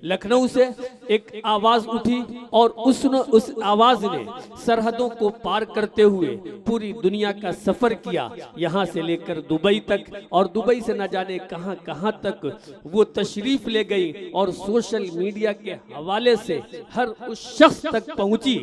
लखनऊ से एक आवाज उठी और उस आवाज ने सरहदों को पार करते हुए पूरी दुनिया का सफर किया, यहाँ से लेकर दुबई तक, और दुबई से न जाने कहां कहां तक वो तशरीफ ले गई और सोशल मीडिया के हवाले से हर उस शख्स तक पहुंची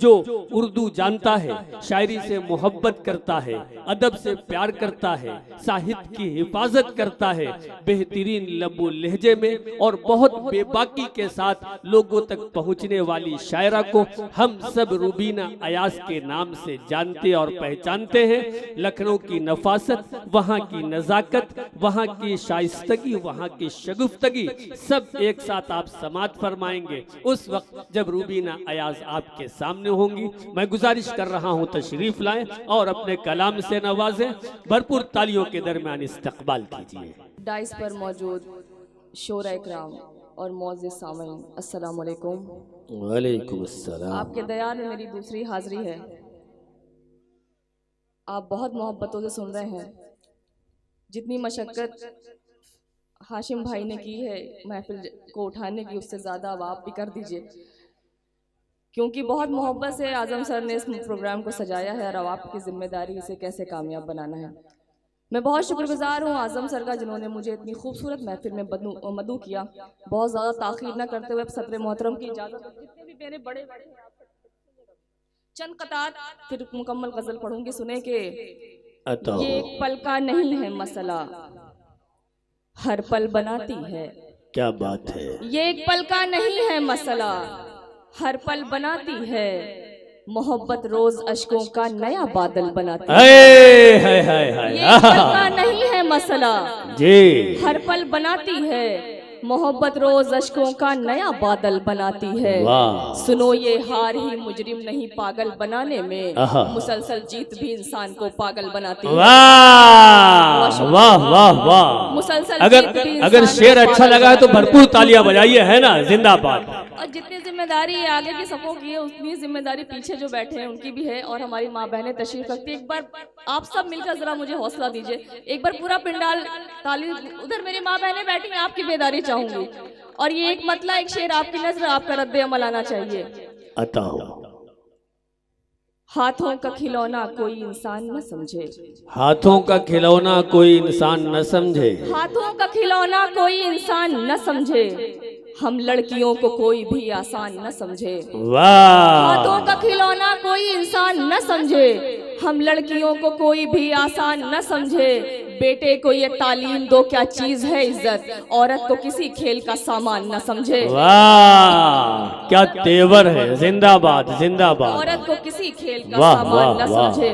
जो उर्दू जानता है, शायरी से मोहब्बत करता है, अदब से प्यार करता है, साहित्य की हिफाजत करता है, बेहतरीन लबो लहजे में और बहुत बेबाकी के साथ लोगों तक पहुंचने वाली शायरा को हम सब रूबीना अयाज के नाम से जानते और पहचानते हैं। लखनऊ की नफासत, वहाँ की नजाकत, वहाँ की शाइस्तगी, वहाँ की शगुफ्तगी सब एक साथ आप समात फरमाएंगे उस वक्त जब रूबीना अयाज आपके सामने होंगी। मैं गुजारिश कर रहा हूँ तशरीफ लाएं और अपने कलाम से नवाजें, भरपूर तालियों के दरमियान इस्तकबाल कीजिए। डाइस पर मौजूद शोरा इकराम और मौजूद सामीन, अस्सलाम वालेकुम। वालेकुम अस्सलाम। आपके दयान में मेरी दूसरी हाजिरी है। आप बहुत मोहब्बतों से सुन रहे हैं। जितनी मशक्क़त हाशिम भाई ने की है महफिल को उठाने की, उससे ज़्यादा अब आप भी कर दीजिए, क्योंकि बहुत मोहब्बत से आज़म सर ने इस प्रोग्राम को सजाया है और अब आपकी जिम्मेदारी इसे कैसे कामयाब बनाना है। मैं बहुत शुक्रगुजार हूँ आज़म सर का, जिन्होंने मुझे इतनी खूबसूरत महफिल में मदू किया। बहुत ज़्यादा ताख़ीर न करते हुए सदर मोहतरम की इजाज़त, जितने भी मेरे बड़े चंद कतार फिर मुकम्मल गज़ल पढ़ूंगी। सुने के ये एक पल का नहीं है मसला, हर पल बनाती है। क्या बात है। ये एक पल का नहीं है मसला, हर पल बनाती है। मोहब्बत रोज अश्कों का नया बादल बनाती है। ये एक पल का नहीं है मसला जी, हर पल बनाती है। मोहब्बत रोज अश्कों का नया बादल बनाती है। सुनो ये हार ही मुजरिम नहीं पागल बनाने में, मुसलसल जीत भी इंसान को पागल बनाती है। वाह वाह वाह वाह। मुसलसल अगर शेर अच्छा लगा है तो भरपूर तालियां बजाइए, है ना, जिंदाबाद। और जितनी जिम्मेदारी आगे की सबों की है, उतनी जिम्मेदारी पीछे जो बैठे हैं उनकी भी है, और हमारी माँ बहनें तशरीफ रखती है। एक बार आप सब मिलकर जरा मुझे हौसला दीजिए, एक बार पूरा पिंडाल ताली। उधर मेरी माँ बहनें बैठी हैं, आपकी बेदारी चाहूंगी। और ये एक मतला, एक शेर आपकी नजर, आपका रद्द अमल आना चाहिए। हाथों का खिलौना कोई इंसान न समझे, हाथों का खिलौना कोई इंसान न समझे, हाथों का खिलौना कोई इंसान न समझे। हम लड़कियों को कोई भी आसान न समझे। वाह। हाथों का खिलौना कोई इंसान न समझे, हम लड़कियों को कोई भी आसान न समझे। बेटे को ये तालीम दो क्या चीज है इज्जत, औरत को किसी खेल का सामान न समझे। वाह क्या तेवर है, जिंदाबाद जिंदाबाद। औरत को किसी खेल का सामान न समझे।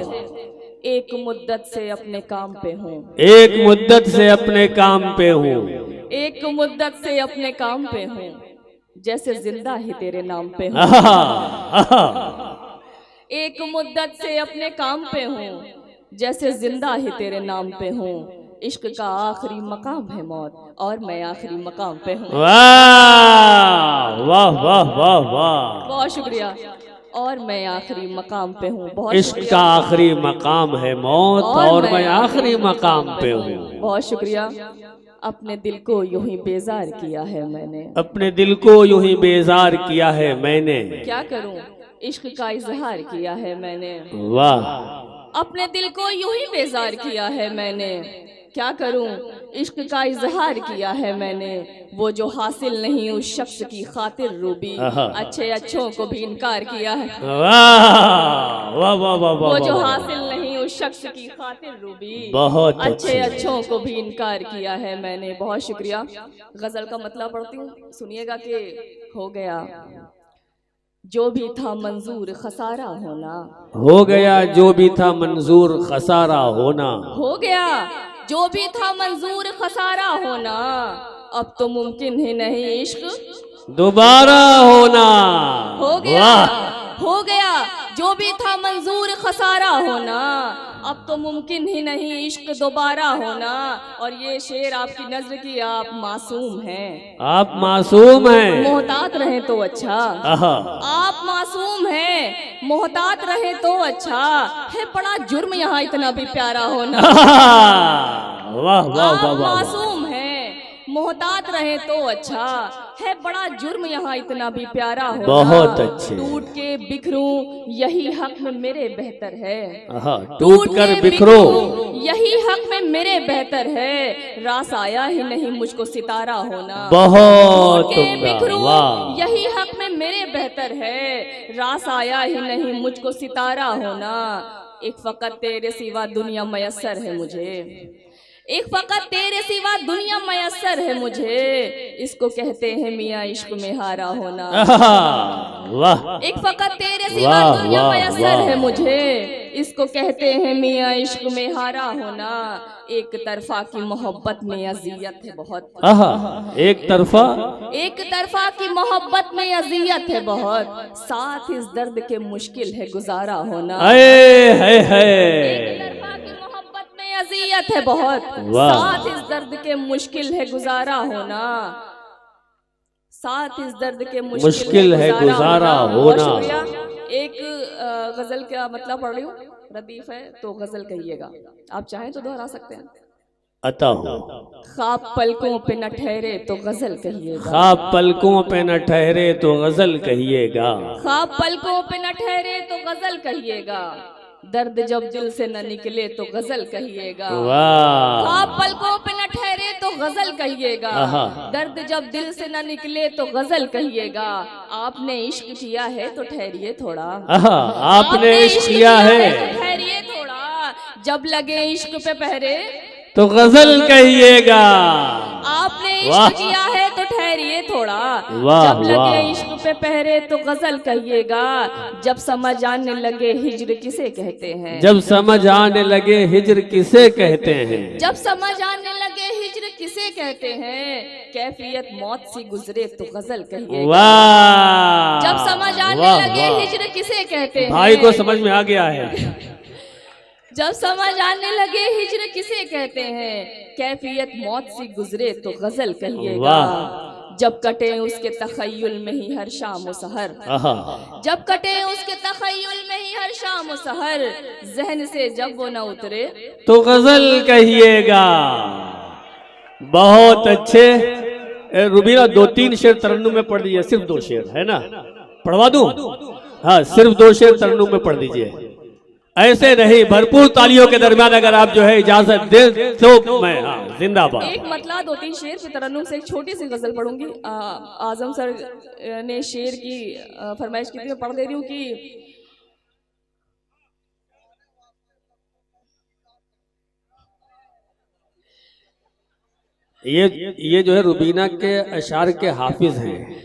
एक मुद्दत से अपने काम पे हूँ, एक मुद्दत से अपने काम पे हूँ, एक मुद्दत से अपने काम पे हूँ, जैसे जिंदा ही तेरे नाम पे हूँ। एक मुद्दत से अपने काम पे हूँ, जैसे जिंदा ही तेरे नाम पे हूँ। इश्क का आखिरी मकाम है मौत, और मैं आखिरी मकाम पे हूँ। वाह वाह वाह वाह वाह, बहुत शुक्रिया। और मैं आखिरी मकाम पे हूँ। बहुत इश्क का आखिरी मकाम है मौत, और मैं आखिरी मकाम पे हूँ। बहुत शुक्रिया। अपने दिल को यूं ही बेजार किया है मैंने, अपने दिल को यूं ही बेजार किया है मैंने। क्या करूं, इश्क का इजहार किया है मैंने। वाह। अपने दिल को यूं ही बेजार किया है मैंने, क्या करूं, इश्क का इजहार किया है मैंने। वो जो हासिल नहीं उस शख्स की खातिर रूबी, अच्छे अच्छों को भी इनकार किया है। वाह वाह वाह वाह। वो जो हासिल नहीं उस शख्स की खातिर रूबी, बहुत अच्छे अच्छों को भी इनकार किया है मैंने। बहुत शुक्रिया। गजल का मतलब पढ़ती हूँ, सुनिएगा कि हो गया जो भी था मंजूर खसारा होना, हो गया जो भी था मंजूर खसारा होना, हो गया जो भी था मंजूर खसारा होना। अब तो मुमकिन ही नहीं इश्क दोबारा होना। हो गया, हो गया जो भी था मंजूर खसारा होना। अब तो मुमकिन ही नहीं इश्क दोबारा होना। और ये शेर आपकी नजर की, आप मासूम हैं, आप मासूम हैं, मोहतात रहे तो अच्छा। आप मासूम हैं, मोहतात रहे तो अच्छा है। बड़ा जुर्म यहाँ इतना भी प्यारा होना। वाह वाह वाह वाह। मासूम हैं, मोहतात रहे तो अच्छा है, बड़ा जुर्म यहाँ इतना भी प्यारा होना। बहुत अच्छे। टूट के बिखरूं यही हक में मेरे बेहतर है, टूट कर बिखरो यही हक में मेरे बेहतर है, रास आया ही नहीं मुझको सितारा होना। बहुत टूट के उम्दा, बिखरूं वाह। यही हक में मेरे बेहतर है, रास आया ही नहीं मुझको सितारा होना। एक फकत तेरे सिवा दुनिया मयस्सर है मुझे, एक फकत तेरे सिवा दुनिया मयस्सर है मुझे, इसको कहते हैं मियाँ इश्क में हारा होना। वाह। एक फकत तेरे सिवा दुनिया मयस्सर है मुझे, इसको कहते हैं मियाँ इश्क में हारा होना। एक तरफा की मोहब्बत में अजियत है बहुत, एक तरफा की मोहब्बत में अजियत है बहुत, साथ इस दर्द के मुश्किल है गुजारा होना। एक तरफा की मोहब्बत में अजियत है बहुत, साथ इस दर्द के मुश्किल है गुजारा होना, साथ इस दर्द के मुश्किल है गुजारा होना। एक गजल का मतलब पढ़ रही हूँ, रदीफ है तो गजल कहिएगा, आप चाहें तो दोहरा सकते हैं। अता हो ख्वाब पलकों पे न ठहरे तो गजल कहिएगा, ख्वाब पलकों पे न ठहरे तो गजल कहिएगा, ख्वाब पलकों पे न ठहरे तो गजल कहिएगा, दर्द जब दिल से न निकले तो गजल कहिएगा। ख्वाब पलकों पे न ठहरे तो गजल कहिएगा, दर्द जब दिल से न निकले तो गजल कहिएगा। आपने इश्क किया है तो ठहरिए थोड़ा, आपने इश्क किया है तो ठहरिए थोड़ा, जब लगे इश्क पे पहरे तो गजल कहिएगा। आपने इश्क किया है तो ठहरिए थोड़ा, जब लगे इश्क पे पहरे तो गजल कहिएगा। जब समझ आने लगे हिज्र किसे कहते हैं, जब समझ आने लगे हिज्र किसे कहते हैं, जब समझ आने लगे हिज्र किसे कहते हैं, कैफियत मौत सी गुजरे तो गजल कहिएगा। जब समझ आने लगे हिज्र किसे कहते हैं, भाई को समझ में आ गया है। जब समझ आने लगे हिज्र किसे कहते हैं, कैफियत मौत सी गुजरे तो गजल कहिएगा। जब कटे उसके तखय्युल में ही हर शाम सहर, जब कटे उसके तखय्युल में ही हर शाम सहर, जहन से जब वो न उतरे तो गजल कहिएगा। बहुत अच्छे रुबीना, 2-3 शेर तरन्नुम में पढ़ दीजिए, सिर्फ 2 शेर है ना, पढ़वा दूं? हाँ, सिर्फ 2 शेर तरन्नुम में पढ़ दीजिए। ऐसे नहीं, भरपूर तालियों के दरमियान अगर आप जो है इजाजत दे तो मैं जिंदाबाद। एक मतला 2-3 शेर की तरन्नुम से एक छोटी सी गजल पढ़ूंगी। आजम सर ने शेर की फरमाइश की थी, मैं पढ़ दे रही हूँ कि ये जो है रुबीना के अशार के हाफिज हैं।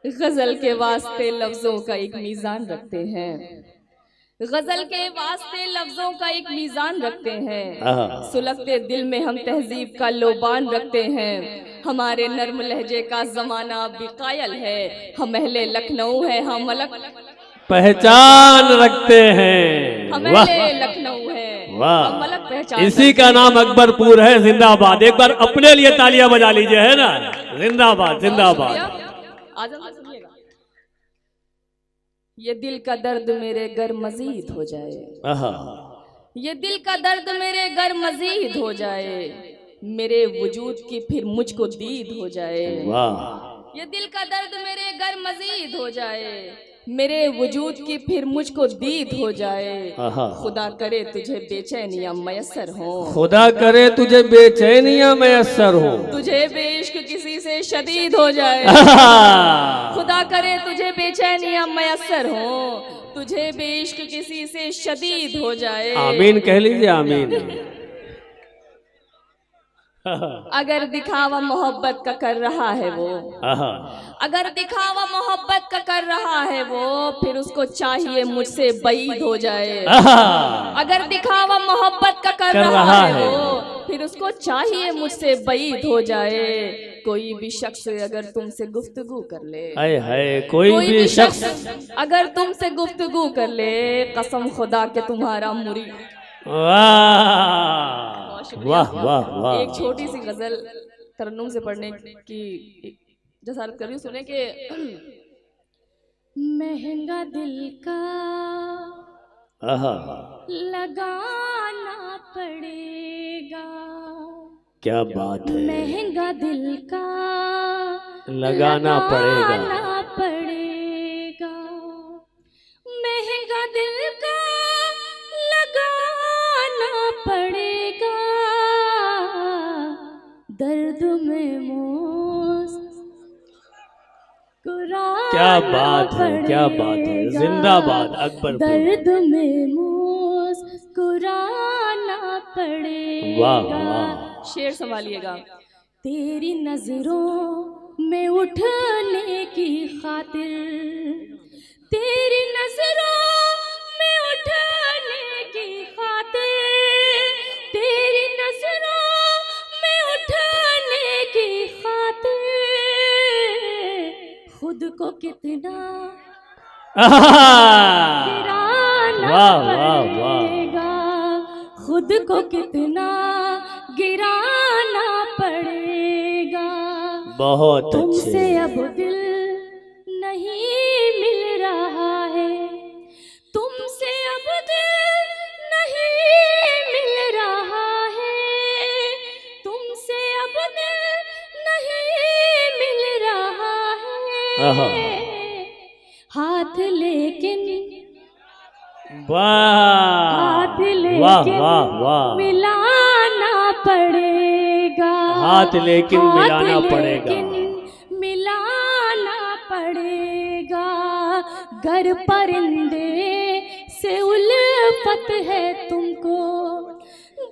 गजल के वास्ते लफ्जों का एक मीज़ान रखते हैं, गजल के वास्ते लफ्जों का एक मीज़ान रखते हैं, सुलगते दिल में हम तहजीब का लोबान रखते हैं, हमारे नर्म लहजे का जमाना भी कायल है, हम अहले लखनऊ है, हम अलग पहचान रखते हैं, हम अहले लखनऊ है, हम अलग पहचान, इसी का नाम अकबरपुर है। जिंदाबाद। एक बार अपने लिए तालियां बजा लीजिए, है ना, जिंदाबाद जिंदाबाद। आजम से सुनिएगा, ये दिल का दर्द मेरे घर मजीद हो जाए, ये दिल का दर्द मेरे घर मजीद हो जाए, मेरे वजूद की फिर मुझको दीद हो जाए। ये दिल का दर्द मेरे घर मजीद हो जाए, मेरे वजूद की फिर मुझको दीद हो जाए, खुदा करे तुझे बेचैनियां मयस्सर हो, खुदा करे तुझे बेचैनियां मयस्सर हो, तुझे बेइश्क किसी से शदीद हो जाए, खुदा करे तुझे बेचैनियां मयस्सर हो, तुझे बेइश्क किसी से शदीद हो जाए। आमीन कह लीजिए, आमीन। अगर दिखावा मोहब्बत का कर रहा है वो, अगर दिखावा मोहब्बत का कर रहा है वो, फिर उसको चाहिए मुझसे बईद हो जाए। अगर दिखावा मोहब्बत का कर रहा है वो, फिर उसको चाहिए मुझसे बईद हो जाए। कोई भी शख्स अगर तुमसे गुफ्तगू कर ले, कोई भी शख्स अगर तुमसे गुफ्तगू कर ले, कसम खुदा के तुम्हारा मुरीद। वाह वाह वाह। एक छोटी सी गजल तरन्नुम से पढ़ने की जसारत कर रही हूँ, सुने के महंगा दिल का लगाना पड़े, क्या बात है, महंगा दिल का लगाना पड़ेगा, महंगा दिल का लगाना पड़ेगा, दर्द में मुस्कुराना क्या बात है, क्या बात है, जिंदाबाद अकबर। दर्द में मुस्कुराना पड़ेगा। वाह वाह। शेर संभालिएगा। तेरी नजरों में उठने की खातिर, तेरी नजरों में उठने की खातिर, तेरी नजरों में उठने की खातिर, खुद को कितना गिराना पड़ेगा, खुद को कितना गिराना पड़ेगा। बहुत तुमसे अब दिल नहीं मिल रहा है, तुमसे अब दिल नहीं मिल रहा है, तुमसे अब दिल नहीं मिल रहा है। हाथ लेकिन हाथ लेकिन मिलाना पड़ेगा, हाथ लेकिन मिलाना पड़ेगा, मिलाना पड़ेगा। गर परिंदे से उल्फत है तुमको,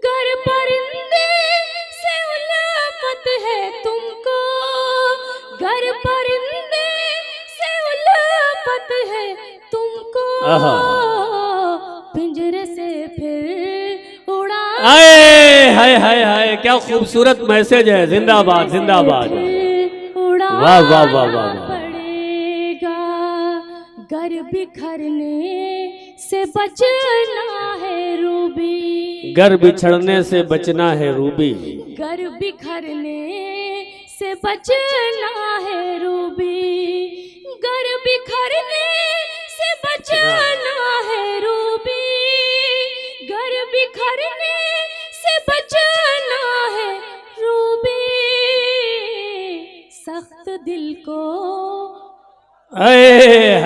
गर परिंदे से उल्फत है तुमको, गर परिंदे से उल्फत है तुमको, पिंजरे से फिर उड़ा। हाय हाय हाय, क्या खूबसूरत मैसेज है। जिंदाबाद जिंदाबाद। वाह वाह वाह वाह। पड़ेगा, घर बिखरने से बचना है रूबी, घर बिछड़ने से बचना है रूबी, घर बिखरने से बचना है रूबी, घर बिखरने से बचना है रूबी, घर बिखरने से बचना है रूबी। सख्त दिल को है